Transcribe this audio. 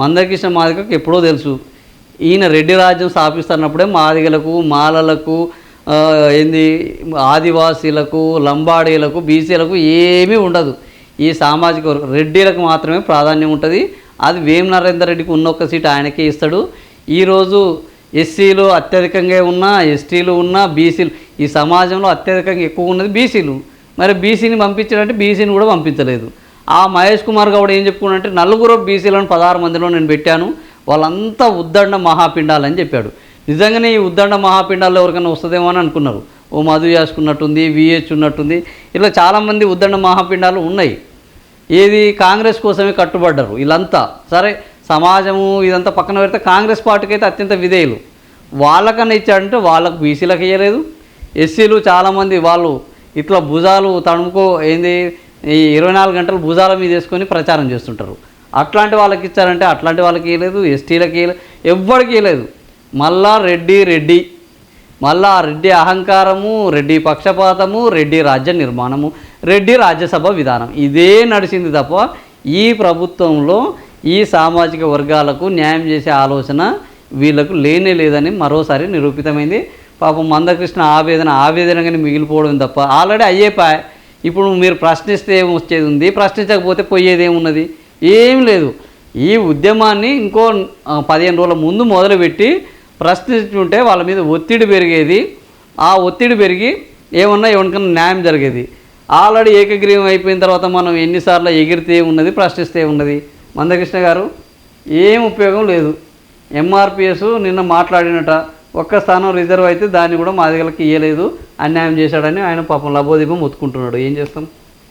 మందకృష్ణ మాదిగకు ఎప్పుడో తెలుసు. ఈయన రెడ్డి రాజ్యం స్థాపిస్తున్నప్పుడే మాదిగలకు, మాలలకు, ఏంది ఆదివాసీలకు, లంబాడీలకు, బీసీలకు ఏమీ ఉండదు. ఈ సామాజిక వర్గం రెడ్డిలకు మాత్రమే ప్రాధాన్యం ఉంటుంది. అది వేం నరేందర్ రెడ్డికి ఉన్న ఒక్క సీటు ఆయనకే ఇస్తాడు. ఈరోజు ఎస్సీలు అత్యధికంగా ఉన్నా, ఎస్టీలు ఉన్నా, బీసీలు ఈ సమాజంలో అత్యధికంగా ఎక్కువ ఉన్నది బీసీలు. మరి బీసీని పంపించాడంటే బీసీని కూడా పంపించలేదు. ఆ మహేష్ కుమార్ గౌడ్ ఏం చెప్పుకున్నాడంటే 4 బీసీలను 16 మందిలో నేను పెట్టాను, వాళ్ళంతా ఉద్దండ మహాపిండాలని చెప్పాడు. నిజంగానే ఈ ఉద్దండ మహాపిండాల్లో ఎవరికైనా వస్తుందేమో అని అనుకున్నారు. ఓ మధు చేసుకున్నట్టుంది, విహెచ్ ఉన్నట్టుంది, ఇట్లా చాలామంది ఉద్దండ మహాపిండాలు ఉన్నాయి. ఏది కాంగ్రెస్ కోసమే కట్టుబడ్డారు వీళ్ళంతా. సరే సమాజము ఇదంతా పక్కన పెడితే కాంగ్రెస్ పార్టీకి అయితే అత్యంత విధేయులు. వాళ్ళకన్నా ఇచ్చాడంటే వాళ్ళకు బీసీలకు ఇవ్వలేదు. ఎస్సీలు చాలామంది వాళ్ళు ఇట్లా భుజాలు తణుకో ఏంది ఈ 24 గంటలు భుజాల మీద వేసుకొని ప్రచారం చేస్తుంటారు. అట్లాంటి వాళ్ళకి ఇచ్చారంటే అట్లాంటి వాళ్ళకి ఇవ్వలేదు, ఎస్టీలకి ఇవ్వలేదు, ఎవ్వడికి ఇవ్వలేదు. మళ్ళా రెడ్డి మళ్ళా రెడ్డి అహంకారము, రెడ్డి పక్షపాతము, రెడ్డి రాజ్య నిర్మాణము, రెడ్డి రాజ్యసభ విధానం ఇదే నడిచింది తప్ప ఈ ప్రభుత్వంలో ఈ సామాజిక వర్గాలకు న్యాయం చేసే ఆలోచన వీళ్ళకు లేనే లేదని మరోసారి నిరూపితమైంది. పాపం మందకృష్ణ ఆవేదనగానే మిగిలిపోవడం తప్ప ఆల్రెడీ అయ్యేపాయ్. ఇప్పుడు మీరు ప్రశ్నిస్తే ఏమొచ్చేది ఉంది, ప్రశ్నించకపోతే పోయేది ఏమున్నది? ఏం లేదు. ఈ ఉద్యమాన్ని ఇంకో 15 రోజుల ముందు మొదలుపెట్టి ప్రశ్నించుంటే వాళ్ళ మీద ఒత్తిడి పెరిగేది. ఆ ఒత్తిడి పెరిగి ఏమన్నా ఎవరికన్నా న్యాయం జరిగేది. ఆల్రెడీ ఏకగ్రీవం అయిపోయిన తర్వాత మనం ఎన్నిసార్లు ఎగిరితే ఉన్నది, ప్రశ్నిస్తే ఉన్నది. మందకృష్ణ గారు ఏం ఉపయోగం లేదు. ఎంఆర్పిఎస్ నిన్న మాట్లాడినట ఒక్క స్థానం రిజర్వ్ అయితే దాన్ని కూడా మాదిగలకి ఇవ్వలేదు, అన్యాయం చేశాడని ఆయన పాపం లబోదీపం ఒత్తుకుంటున్నాడు. ఏం చేస్తాం?